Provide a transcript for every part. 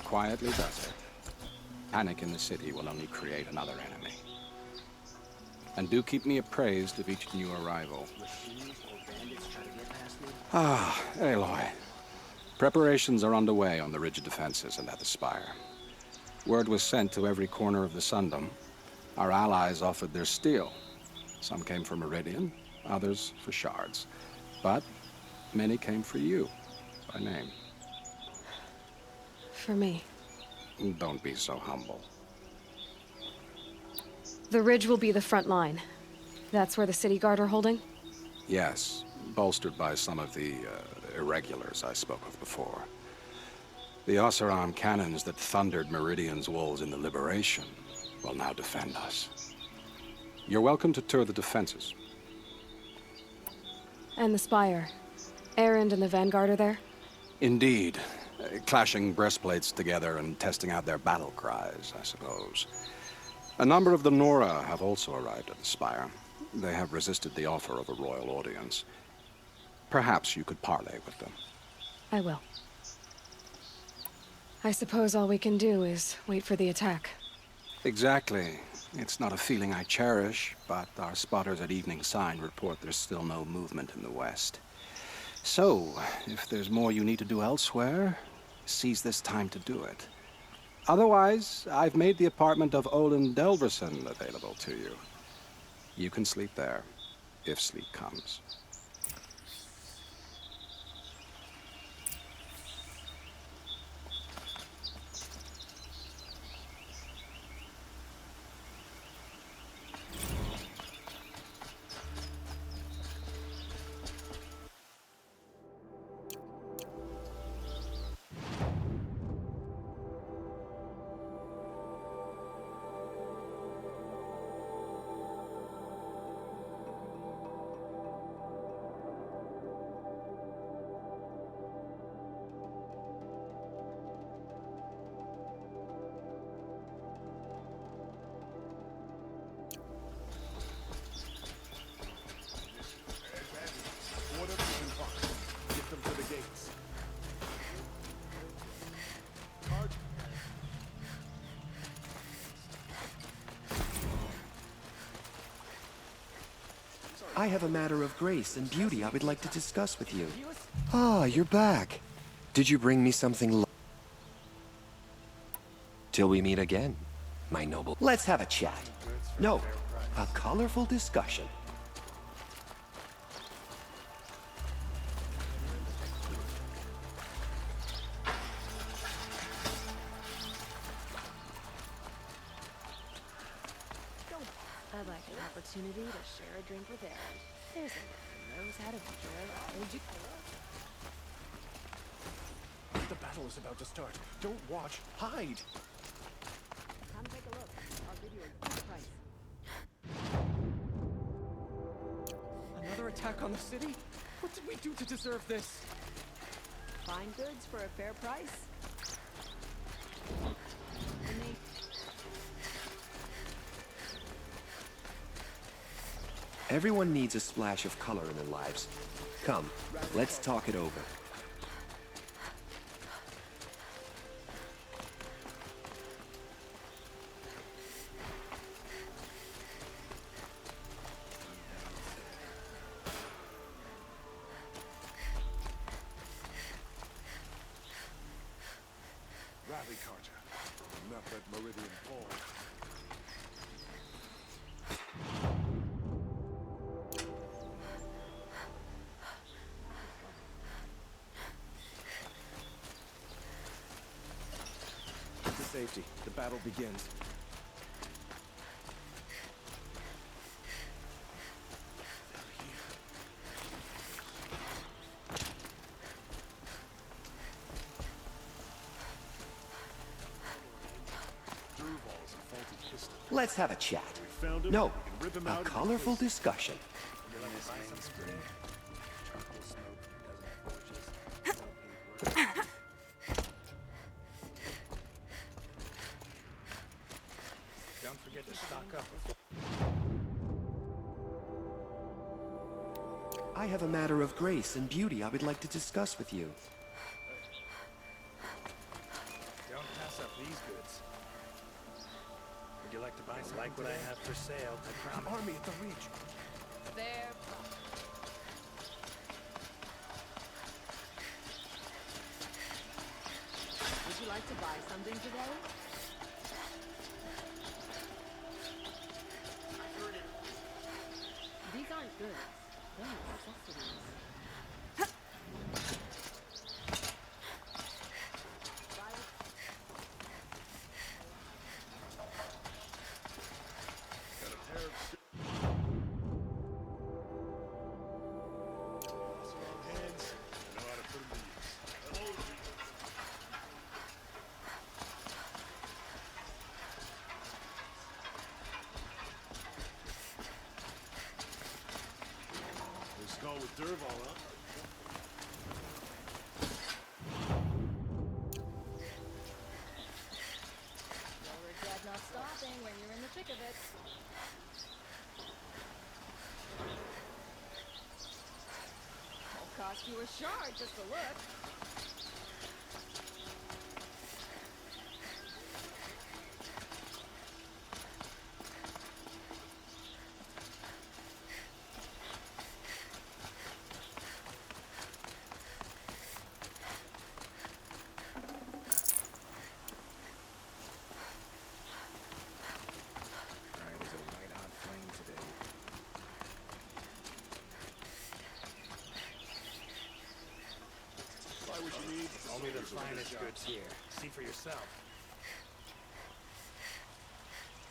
quietly does it. Panic in the city will only create another enemy. And do keep me appraised of each new arrival. Ah, Aloy. Preparations are underway on the rigid defenses and at the Spire. Word was sent to every corner of the Sundom. Our allies offered their steel. Some came for Meridian, others for shards. But many came for you, by name. For me. Don't be so humble. The ridge will be the front line. That's where the city guard are holding? Yes, bolstered by some of the irregulars I spoke of before. The Oseram cannons that thundered Meridian's walls in the Liberation will now defend us. You're welcome to tour the defenses. And the Spire. Erend and the Vanguard are there? Indeed. Clashing breastplates together and testing out their battle cries, I suppose. A number of the Nora have also arrived at the Spire. They have resisted the offer of a royal audience. Perhaps you could parley with them. I will. I suppose all we can do is wait for the attack. Exactly. It's not a feeling I cherish, but our spotters at Evening Sign report there's still no movement in the west. So, if there's more you need to do elsewhere, seize this time to do it. Otherwise, I've made the apartment of Olin Delverson available to you. You can sleep there, if sleep comes. I have a matter of grace and beauty I would like to discuss with you. Ah, you're back. Did you bring me something Till we meet again, my noble. Let's have a chat. No, a colorful discussion. I'd like an opportunity to share a drink with Erend. There's a man who knows how to enjoy life. The battle is about to start. Don't watch. Hide! Come take a look. I'll give you a good price. Another attack on the city? What did we do to deserve this? Fine goods for a fair price. And they Everyone needs a splash of color in their lives. Come, let's talk it over. Rally, Carter. Not let Meridian fall. To safety. The battle begins. Let's have a chat. No, a colorful discussion. Don't forget to stock up. I have a matter of grace and beauty I would like to discuss with you. Don't these goods. Would you like to buy something? Like what I have for sale, I promise. Army at the Reach. Fair. Would you like to buy something today? These aren't goods. They're necessities. Let's go with Derval, huh? You'll regret not stopping when you're in the thick of it. Won't cost you a shard just to look. Bright as a white-hot flame today. Buy what you need. Only the finest goods here. See for yourself.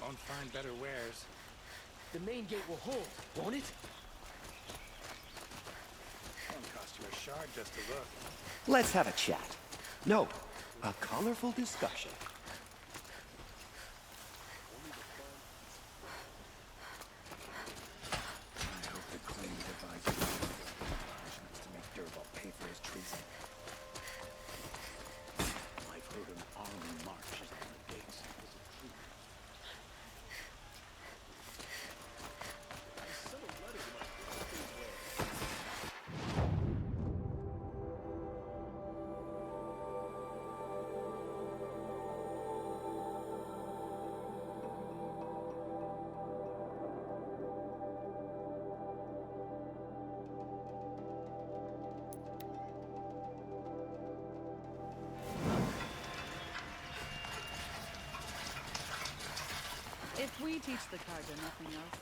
Won't find better wares. The main gate will hold, won't it? Won't cost you a shard just to look. Let's have a chat. No, a colorful discussion. I hope the Queen devises punishments to make Derval pay for his treason. I've heard an army marches on the gates. Is it true? If we teach the cargo nothing else.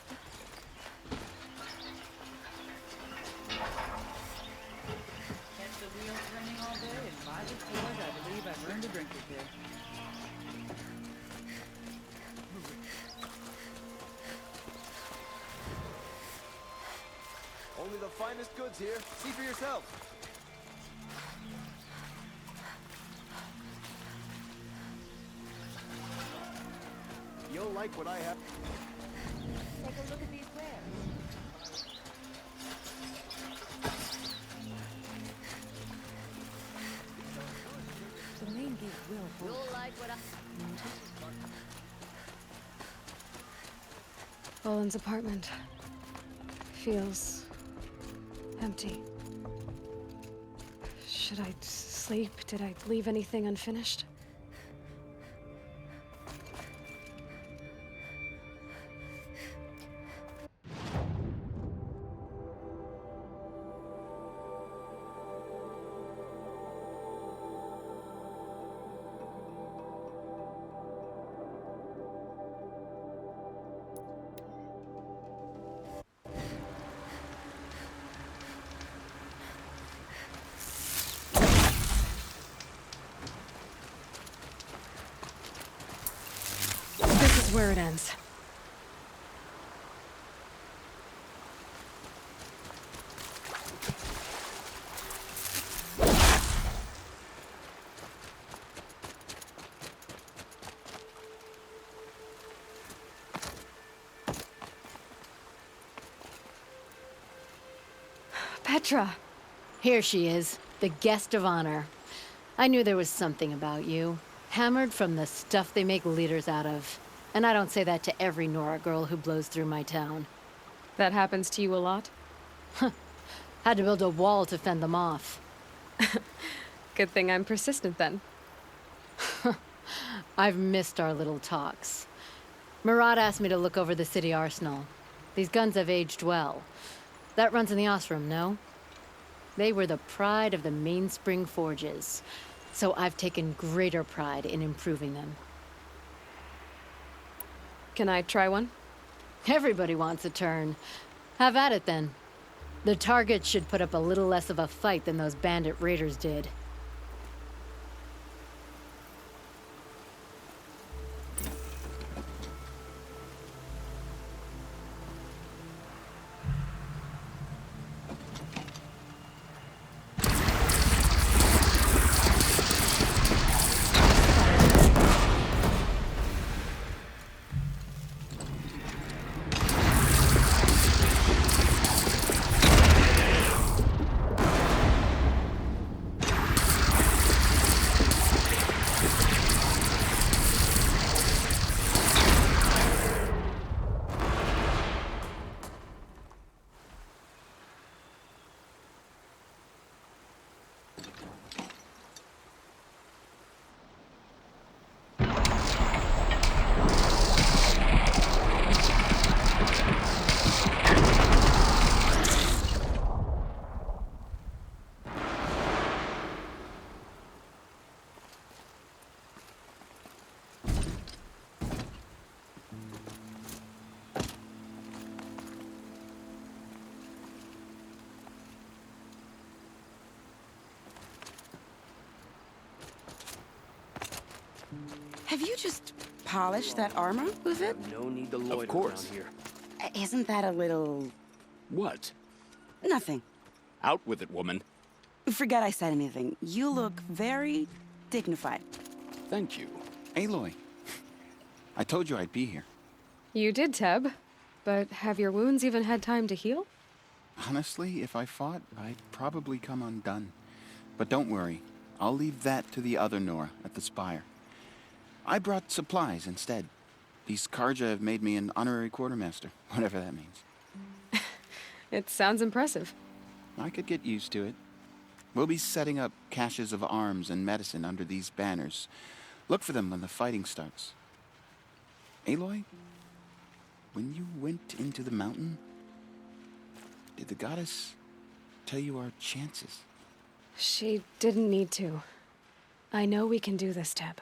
Catch the wheels turning all day, and by the sword, I believe I've earned a drink or two. Only the finest goods here. See for yourself. You'll like what I have. Take a look at these wares. The main gate will hold. You'll like what I... Roland's apartment feels empty. Should I sleep? Did I leave anything unfinished? This is where it ends. Petra! Here she is, the guest of honor. I knew there was something about you. Hammered from the stuff they make leaders out of. And I don't say that to every Nora girl who blows through my town. That happens to you a lot? Had to build a wall to fend them off. Good thing I'm persistent then. I've missed our little talks. Marat asked me to look over the city arsenal. These guns have aged well. That runs in the Osram, no? They were the pride of the Mainspring Forges, so I've taken greater pride in improving them. Can I try one? Everybody wants a turn. Have at it, then. The target should put up a little less of a fight than those bandit raiders did. Have you just polished that armor with it? No need to loiter Of course. around here. Isn't that a little... What? nothing? Out with it, woman. Forget I said anything. You look very dignified. Thank you. Aloy, I told you I'd be here. You did, Teb. But have your wounds even had time to heal? Honestly, if I fought, I'd probably come undone. But don't worry. I'll leave that to the other Nora at the Spire. I brought supplies instead. These Karja have made me an honorary quartermaster, whatever that means. It sounds impressive. I could get used to it. We'll be setting up caches of arms and medicine under these banners. Look for them when the fighting starts. Aloy, when you went into the mountain, did the goddess tell you our chances? She didn't need to. I know we can do this, Teb.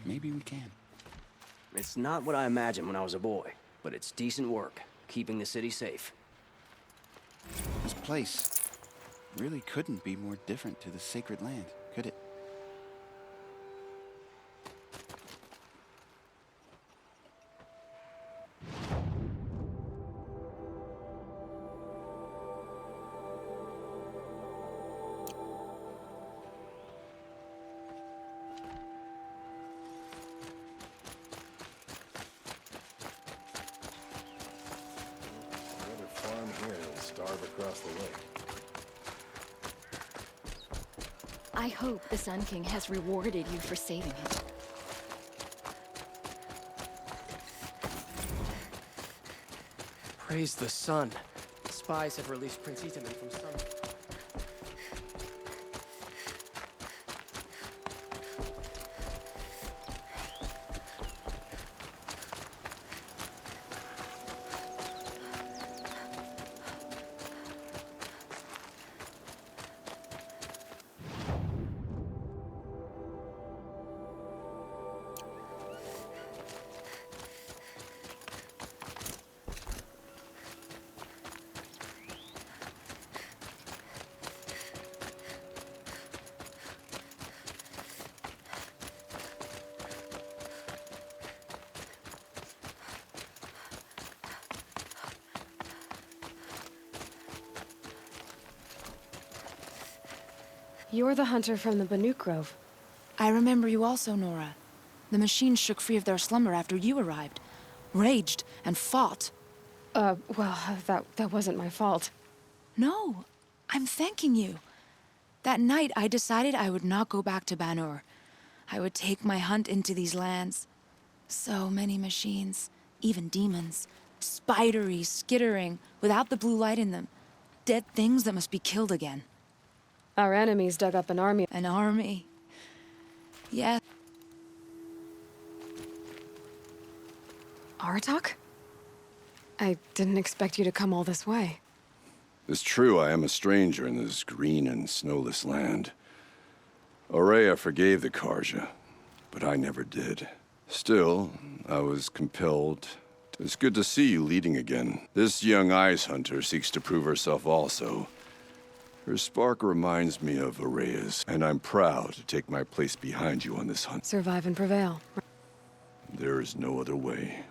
Maybe we can. It's not what I imagined when I was a boy, but it's decent work, keeping the city safe. This place really couldn't be more different to the sacred land, could it? I hope the Sun King has rewarded you for saving him. Praise the sun. Spies have released Prince Itaman from Sun. You're the hunter from the Banuk Grove. I remember you also, Nora. The machines shook free of their slumber after you arrived. Raged and fought. Well, that wasn't my fault. No, I'm thanking you. That night, I decided I would not go back to Banur. I would take my hunt into these lands. So many machines, even demons. Spidery, skittering, without the blue light in them. Dead things that must be killed again. Our enemies dug up an army. An army. Yes. Aratak? I didn't expect you to come all this way. It's true I am a stranger in this green and snowless land. Aurea forgave the Carja, but I never did. Still, I was compelled. It's good to see you leading again. This young ice hunter seeks to prove herself also. Her spark reminds me of Aurea's, and I'm proud to take my place behind you on this hunt. Survive and prevail. There is no other way.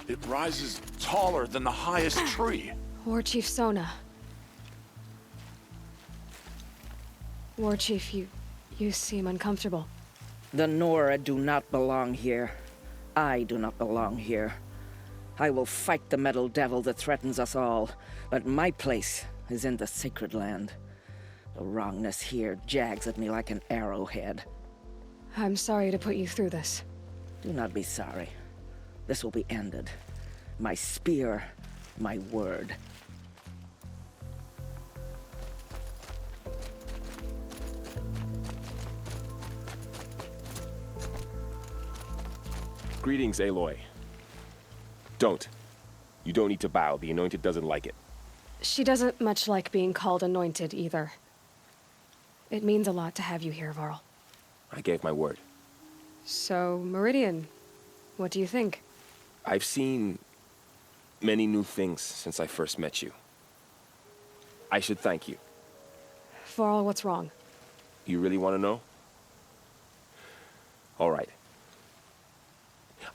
It rises taller than the highest tree. War Chief Sona. War Chief, you seem uncomfortable. The Nora do not belong here. I do not belong here. I will fight the metal devil that threatens us all, but my place is in the sacred land. The wrongness here jags at me like an arrowhead. I'm sorry to put you through this. Do not be sorry. This will be ended. My spear, my word. Greetings, Aloy. Don't. You don't need to bow. The Anointed doesn't like it. She doesn't much like being called anointed either. It means a lot to have you here, Varl. I gave my word. So, Meridian, what do you think? I've seen many new things since I first met you. I should thank you. Varl, what's wrong? You really want to know? All right.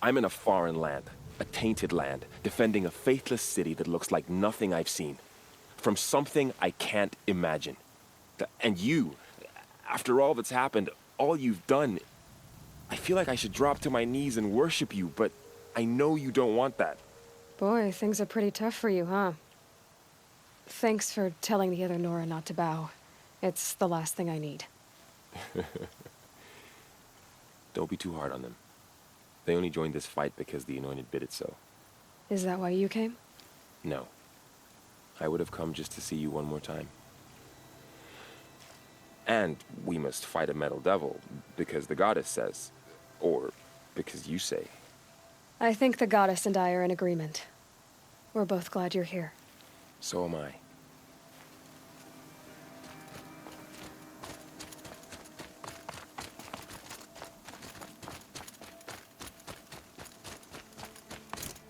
I'm in a foreign land, a tainted land, defending a faithless city that looks like nothing I've seen. From something I can't imagine. And you, after all that's happened, all you've done, I feel like I should drop to my knees and worship you, but I know you don't want that. Boy, things are pretty tough for you, huh? Thanks for telling the other Nora not to bow. It's the last thing I need. Don't be too hard on them. They only joined this fight because the Anointed bid it so. Is that why you came? No. I would have come just to see you one more time. And we must fight a metal devil, because the goddess says. Or because you say. I think the goddess and I are in agreement. We're both glad you're here. So am I.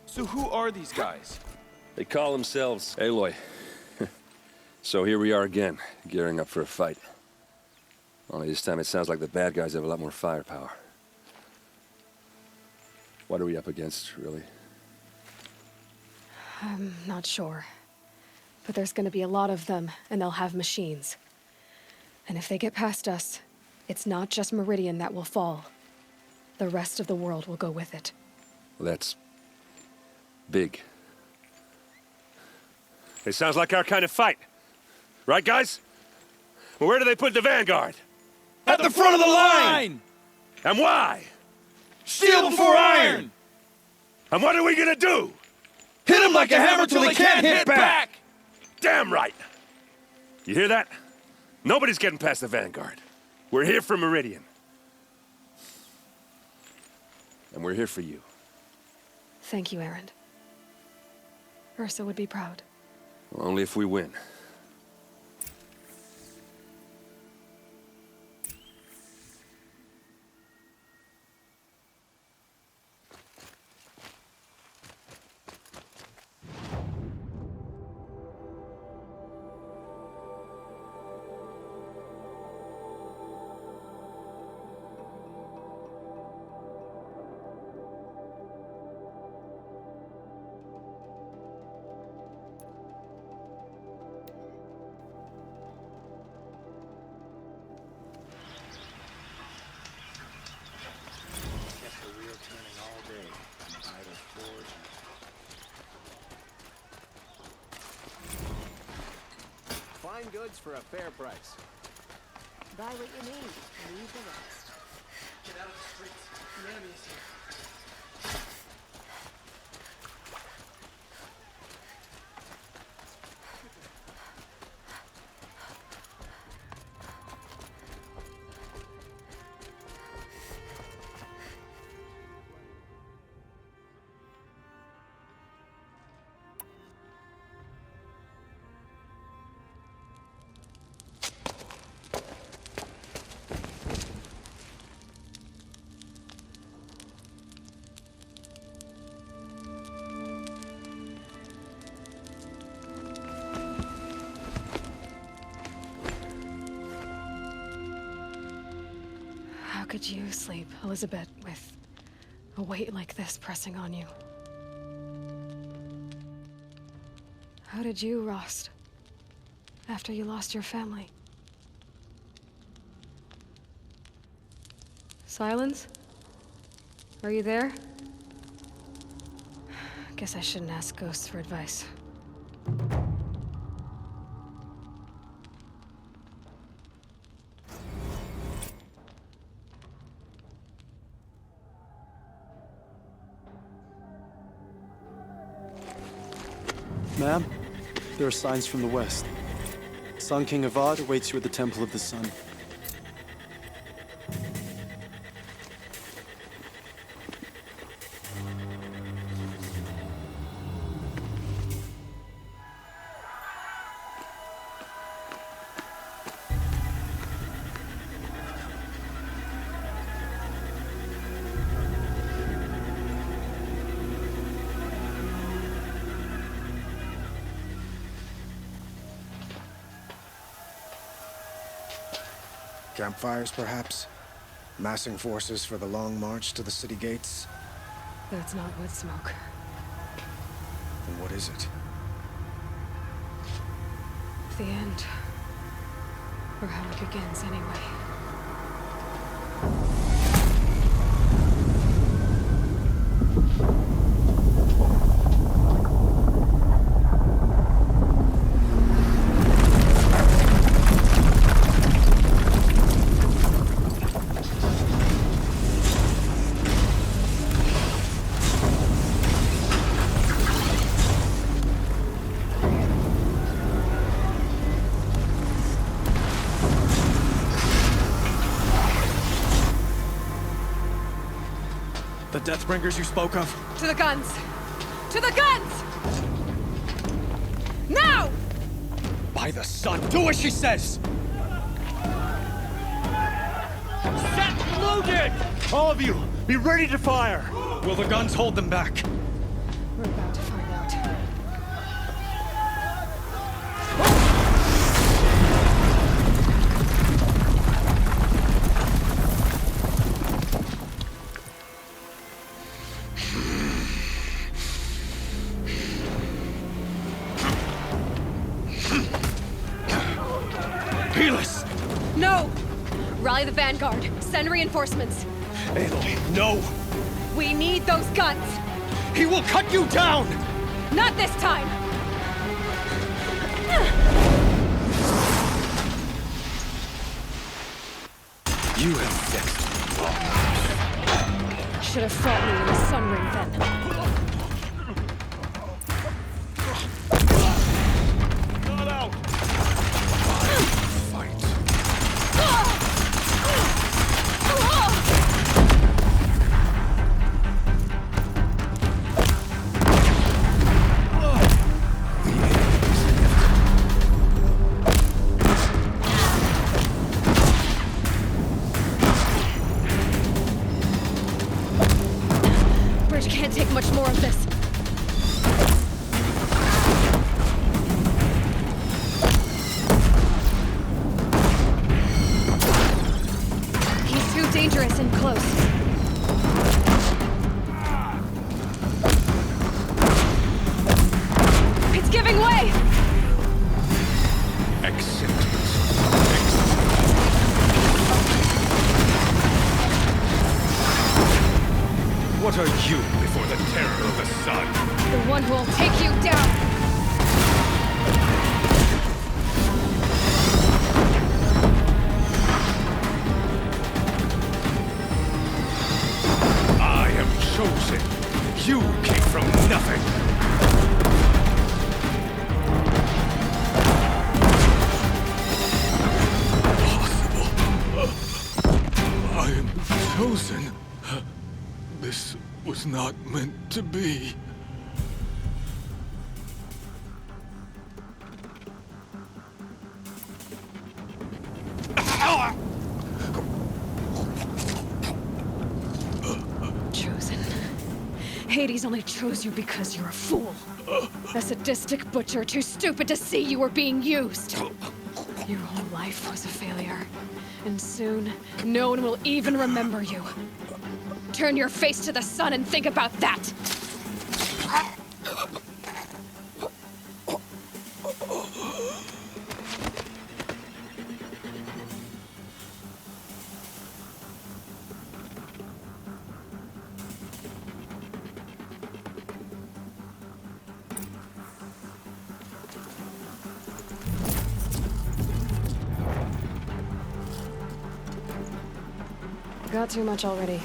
So who are these guys? They call themselves Aloy. So here we are again, gearing up for a fight. Only this time it sounds like the bad guys have a lot more firepower. What are we up against, really? I'm not sure. But there's gonna be a lot of them, and they'll have machines. And if they get past us, it's not just Meridian that will fall. The rest of the world will go with it. Well, that's big. It sounds like our kind of fight. Right, guys? Well, where do they put the Vanguard? At the front of the line! And why? Steel before iron! And what are we gonna do? Hit him like a hammer till he can't hit back! Damn right! You hear that? Nobody's getting past the Vanguard. We're here for Meridian. And we're here for you. Thank you, Erend. Ursa would be proud. Well, only if we win. Fine goods for a fair price. Buy what you need, leave the rest. Get out of the streets. The enemy is here. How could you sleep, Elizabeth, with a weight like this pressing on you? How did you, Rost, after you lost your family? Silence? Are you there? Guess I shouldn't ask ghosts for advice. Ma'am, there are signs from the west. Sun King Avad awaits you at the Temple of the Sun. Campfires, perhaps? Massing forces for the long march to the city gates? That's not wood smoke. Then what is it? The end. Or how it begins, anyway. The Deathbringers you spoke of? To the guns! To the guns! Now! By the sun, do as she says! Set loaded! All of you, be ready to fire! Will the guns hold them back? We're about to find out. Peerless! No! Rally the Vanguard. Send reinforcements. Aloy, no! We need those guns! He will cut you down! Not this time! You have fixed. Should have fought me in the Sun Ring then. Not out! Bridge can't take much more of this. He's too dangerous and close. It's giving way! What are you before the terror of the sun? The one who'll take you down! Chosen. You came from nothing. I am chosen. This was not meant to be. Chosen. Hades only chose you because you're a fool. A sadistic butcher too stupid to see you were being used. Your whole life was a failure. And soon, no one will even remember you. Turn your face to the sun and think about that! Got too much already.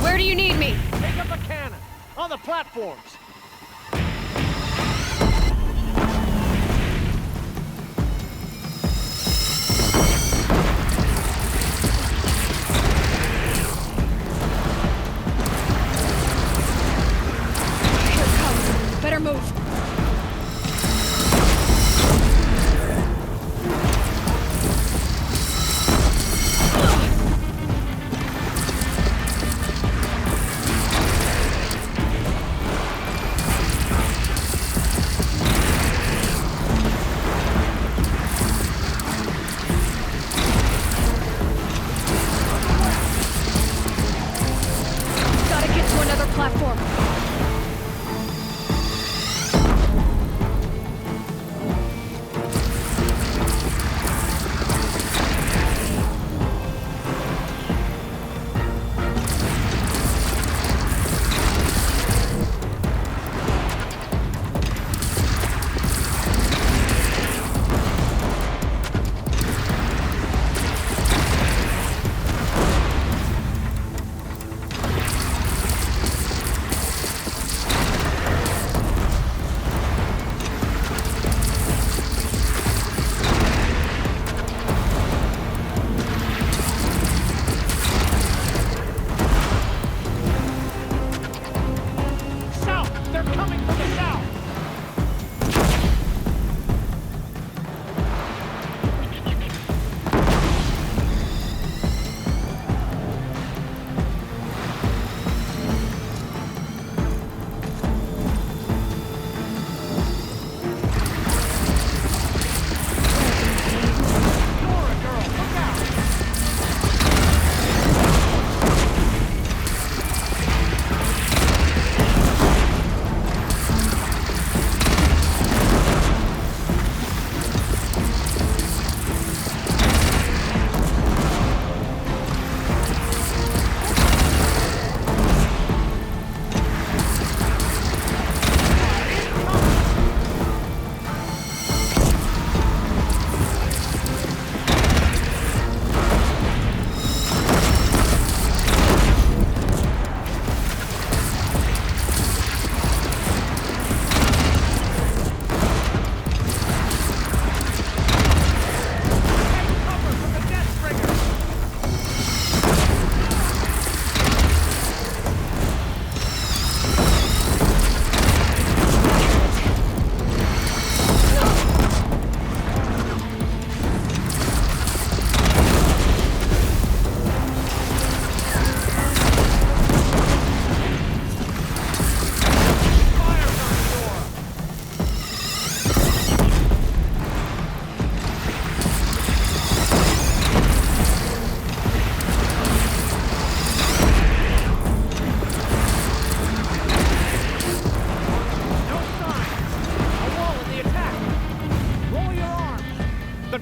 Where do you need me? Take up a cannon. On the platforms. Here it comes. Better move. Gotta get to another platform.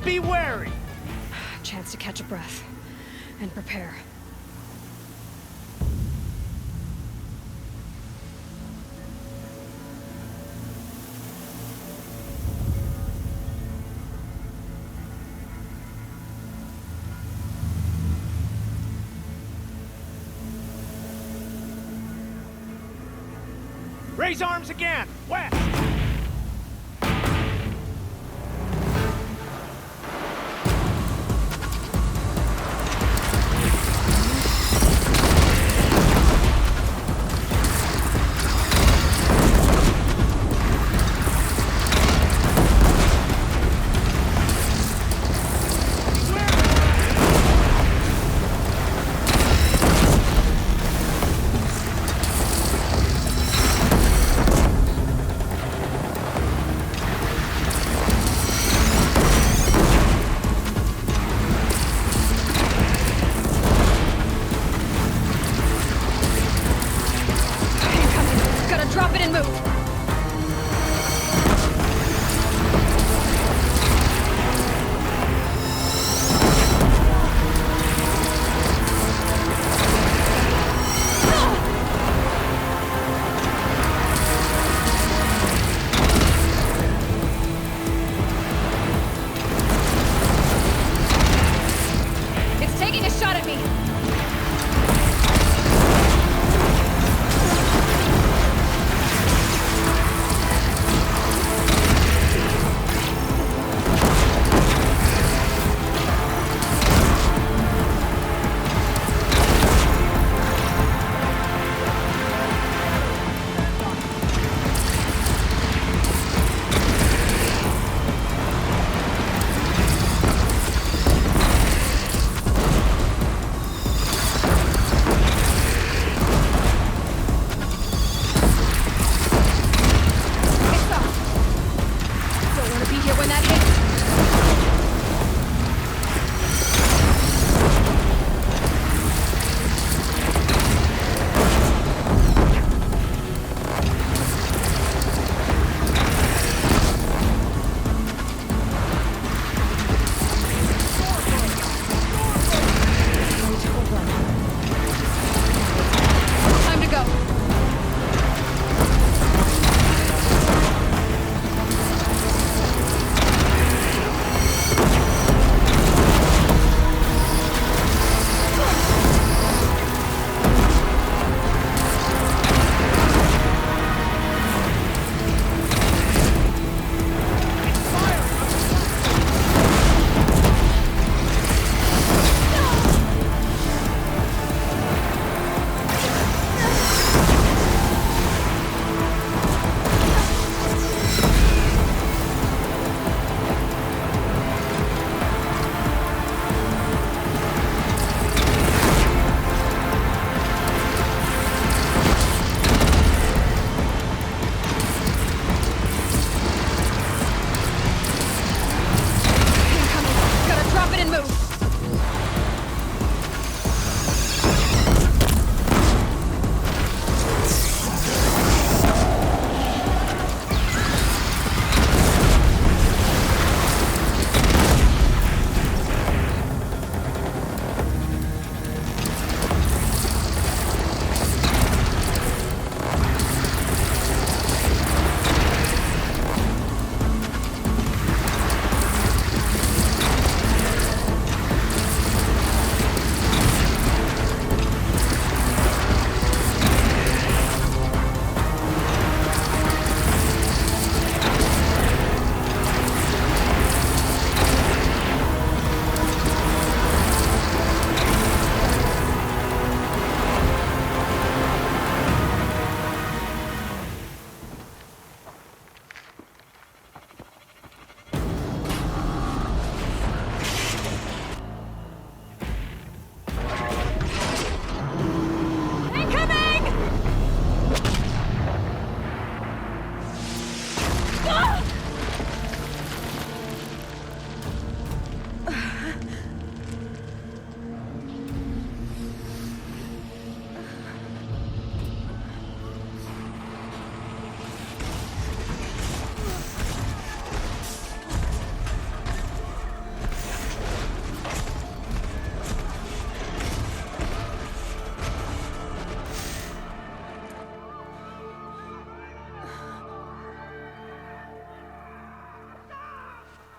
be wary! Chance to catch a breath and prepare. Raise arms again! West!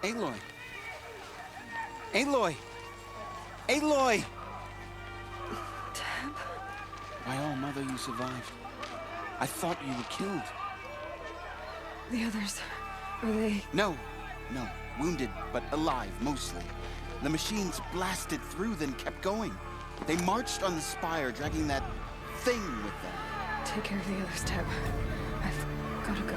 Aloy! Aloy! Aloy! Teb? My own mother, you survived. I thought you were killed. The others, are they... No. Wounded, but alive, mostly. The machines blasted through, then kept going. They marched on the spire, dragging that thing with them. Take care of the others, Teb. I've gotta go.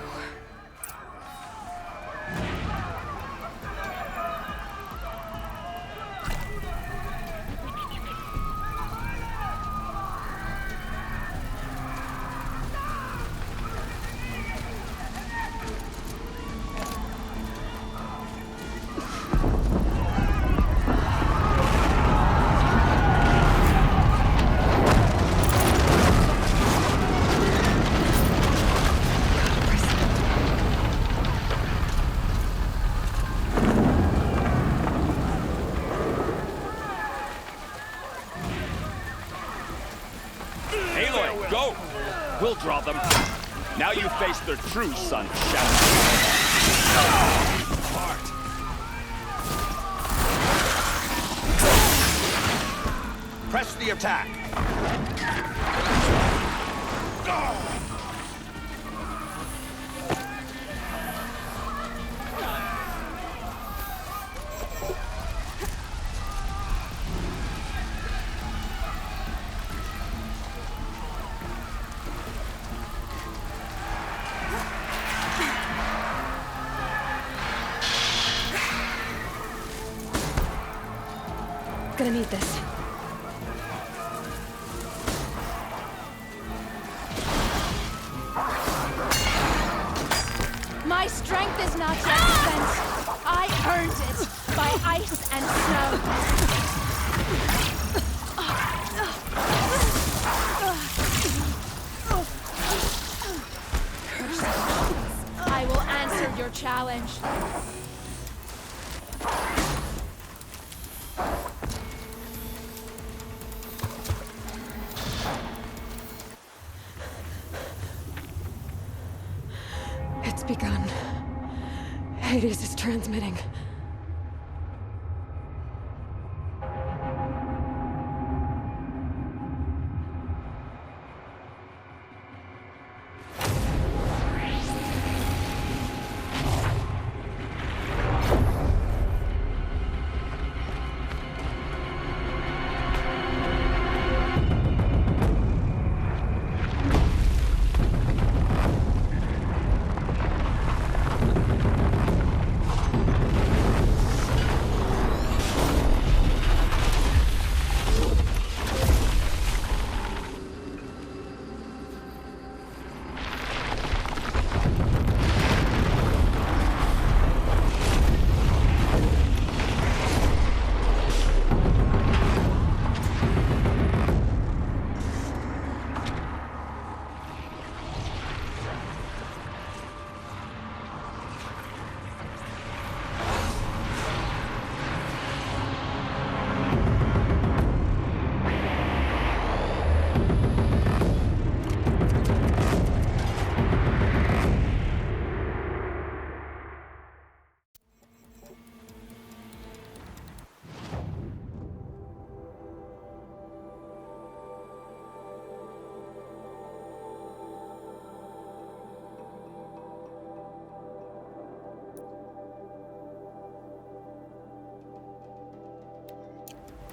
Aloy, go! We'll draw them. Now you face their true son, Shadow. Press the attack. Gonna need this. My strength is not yet spent. I earned it by ice and snow. I will answer your challenge. It's begun. Hades is transmitting.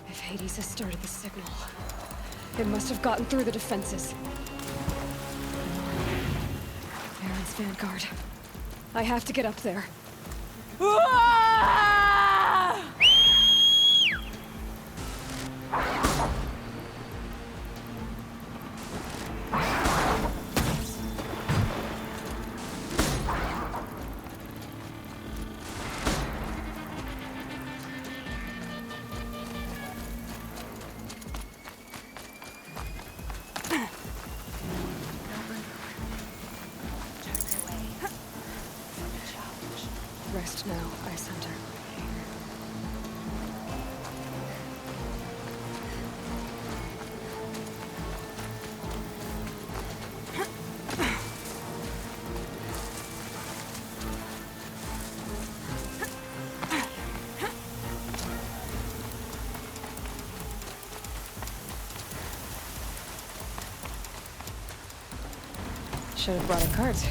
If Hades has started the signal, it must have gotten through the defenses. Aaron's vanguard. I have to get up there. Rest now, Ice Hunter. Should have brought a cart.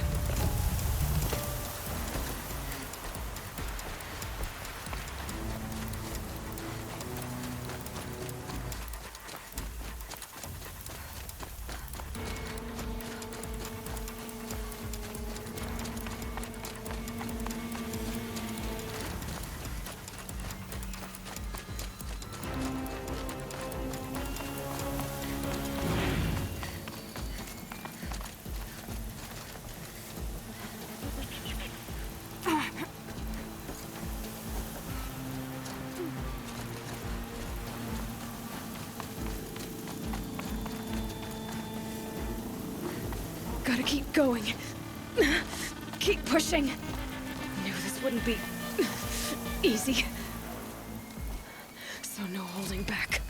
Gotta keep going. Keep pushing. Knew this wouldn't be easy. So no holding back.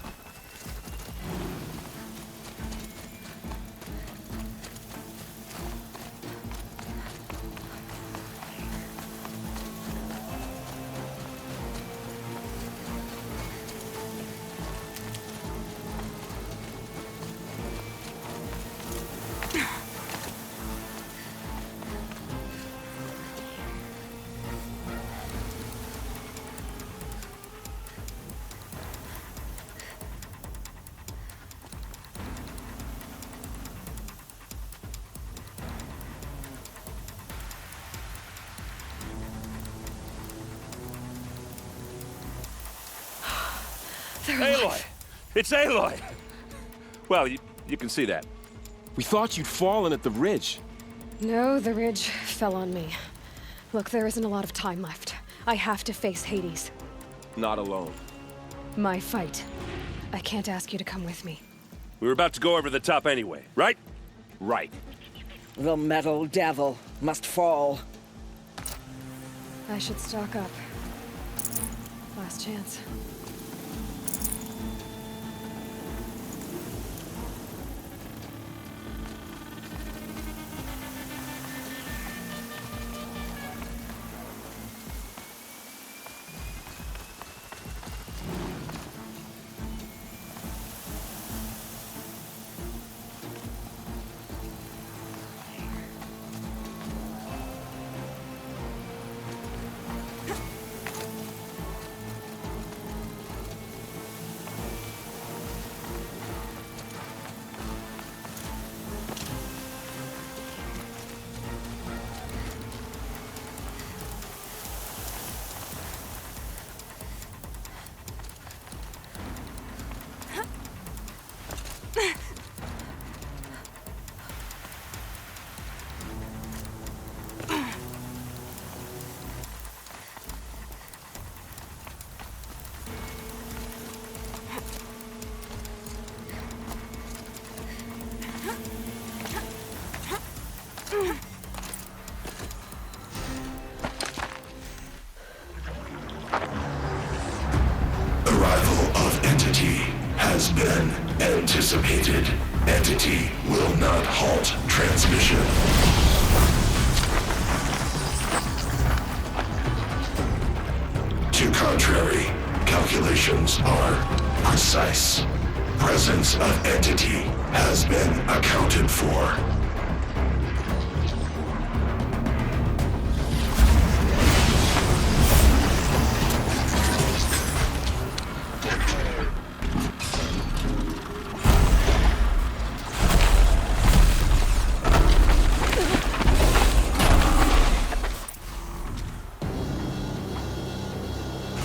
Aloy! It's Aloy! Well, you can see that. We thought you'd fallen at the ridge. No, the ridge fell on me. Look, there isn't a lot of time left. I have to face Hades. Not alone. My fight. I can't ask you to come with me. We were about to go over the top anyway, right? Right. The metal devil must fall. I should stock up. Last chance. Arrival of Entity has been anticipated. Entity will not halt transmission. To contrary, calculations are precise. Presence of Entity has been accounted for.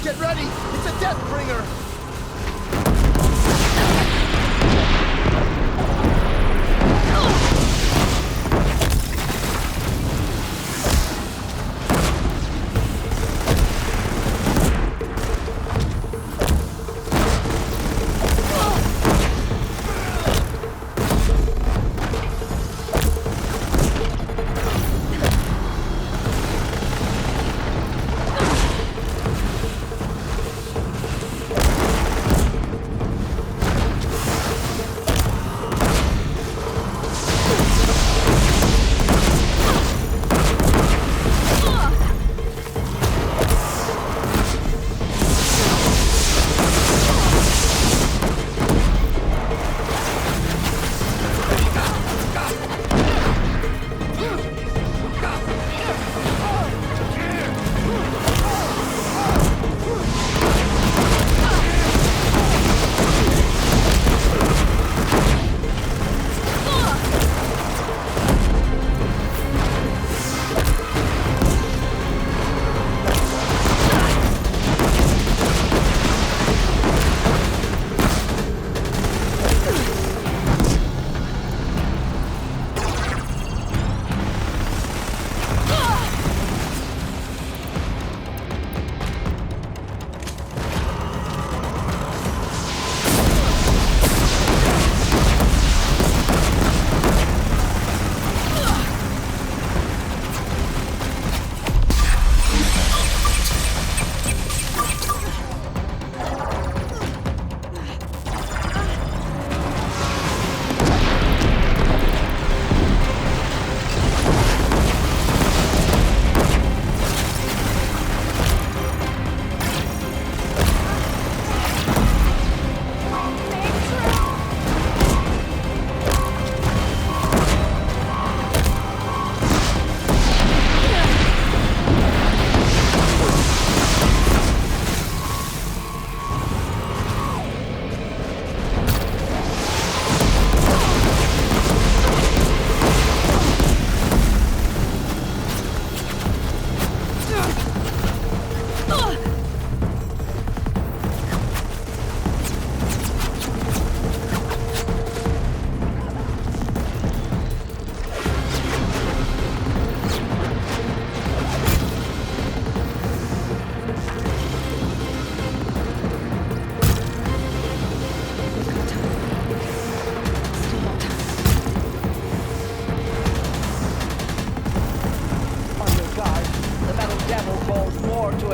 Get ready! It's a Deathbringer!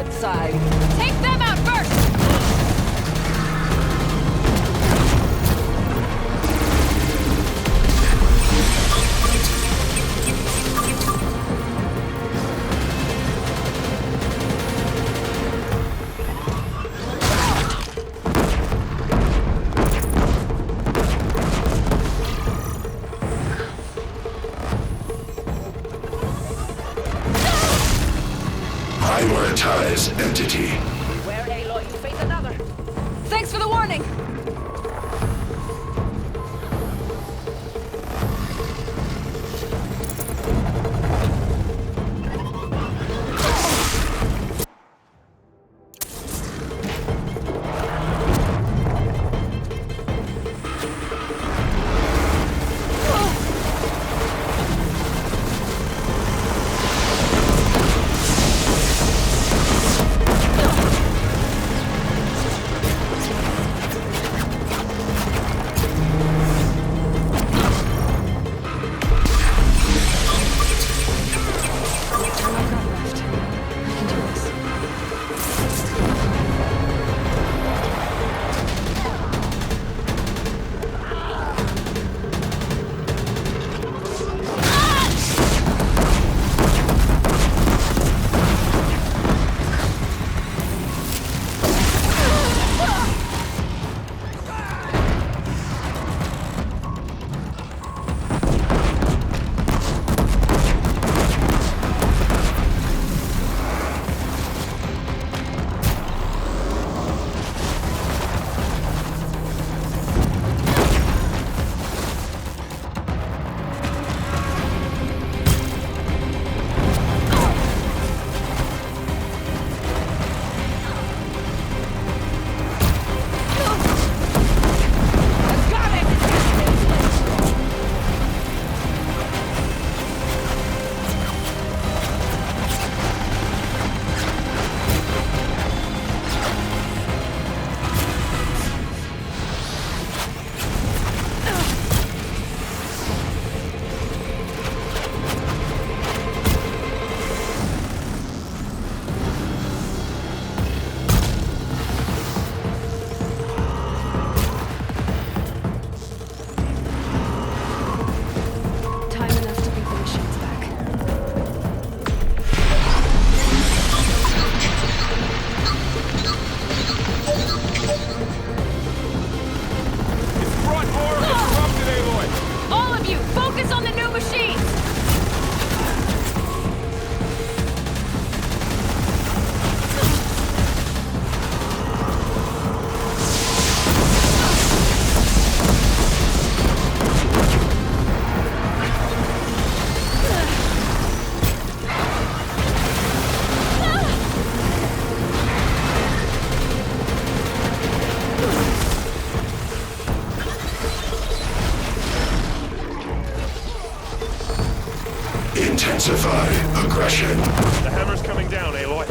starboard side. Take them out first! Prioritize entity. Beware, Aloy, you face another. Thanks for the warning! Intensify aggression. The hammer's coming down, Aloy.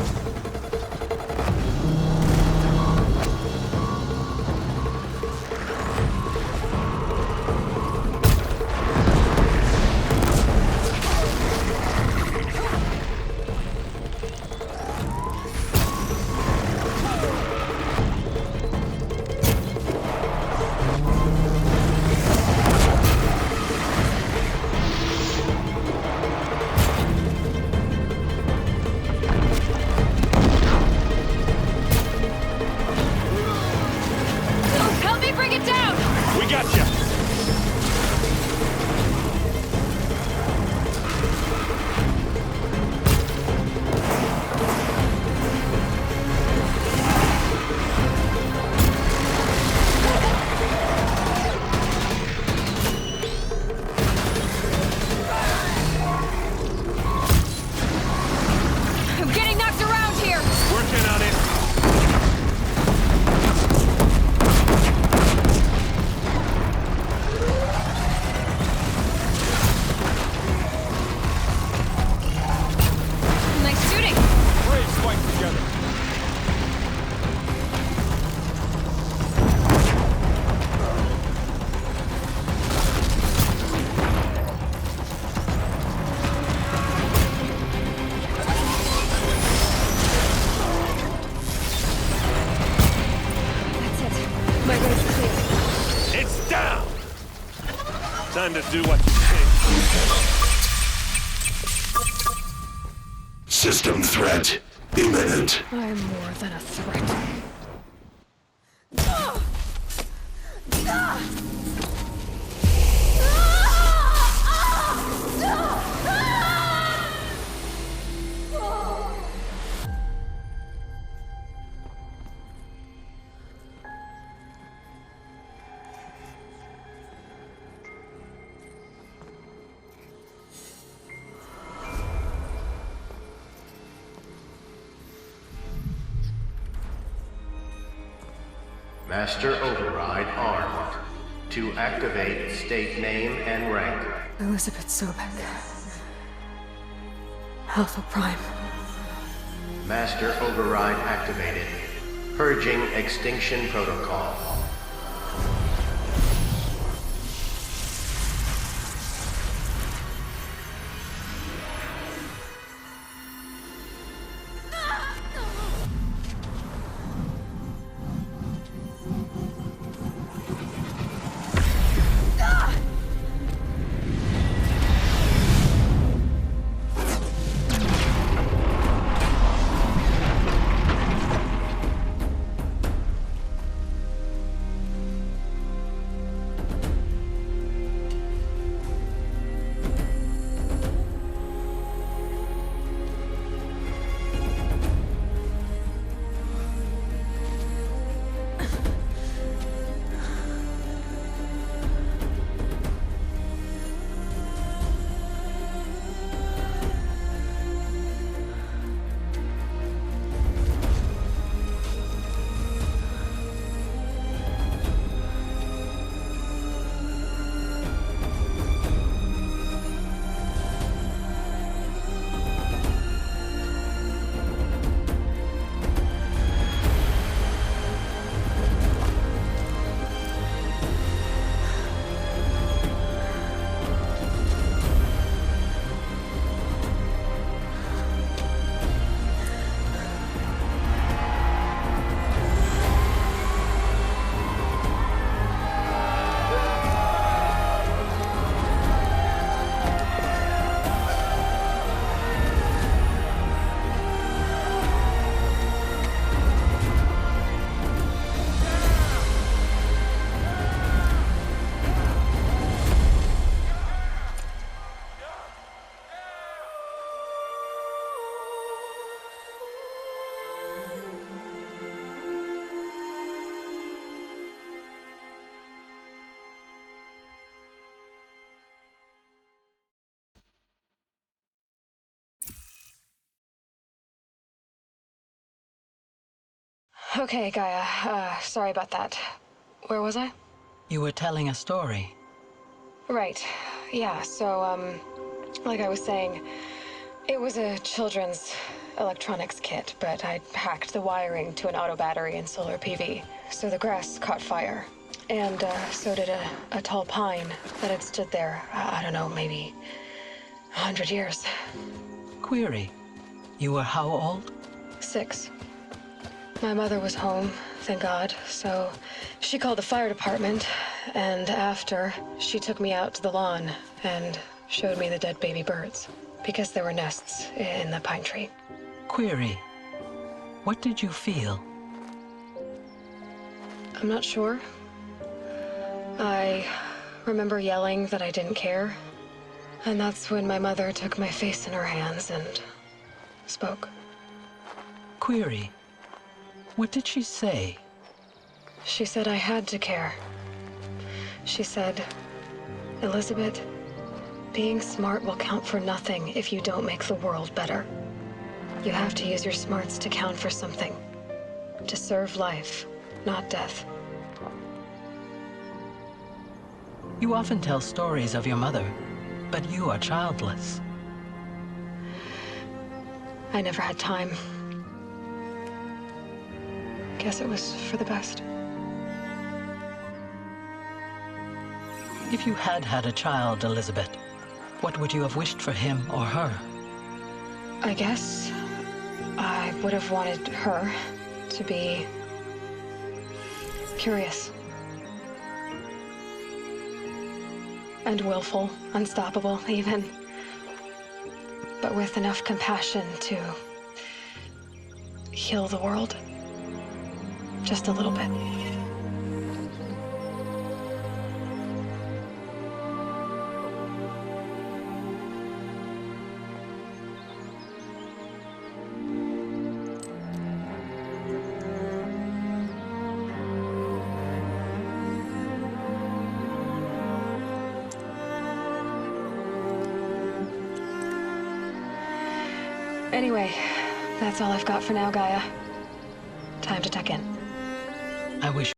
time to do what you say. System threat imminent. I'm more than a threat. Master Override armed. To activate, state name and rank. Elizabeth Sobek. Alpha Prime. Master Override activated. Purging Extinction Protocol. Okay, Gaia. Sorry about that. Where was I? You were telling a story. Right. Yeah, so, like I was saying, it was a children's electronics kit, but I'd hacked the wiring to an auto battery and solar PV. So the grass caught fire. And, so did a tall pine that had stood there, I don't know, maybe 100 years. Query. You were how old? 6. My mother was home, thank God, so she called the fire department, and after, she took me out to the lawn and showed me the dead baby birds, because there were nests in the pine tree. Query. What did you feel? I'm not sure. I remember yelling that I didn't care, and that's when my mother took my face in her hands and spoke. Query. What did she say? She said I had to care. She said, Elizabeth, being smart will count for nothing if you don't make the world better. You have to use your smarts to count for something. To serve life, not death. You often tell stories of your mother, but you are childless. I never had time. Guess it was for the best. If you had had a child, Elizabeth, what would you have wished for him or her? I guess I would have wanted her to be curious. And willful, unstoppable, even. But with enough compassion to heal the world. Just a little bit. Anyway, that's all I've got for now, Gaia. Time to tuck in. I wish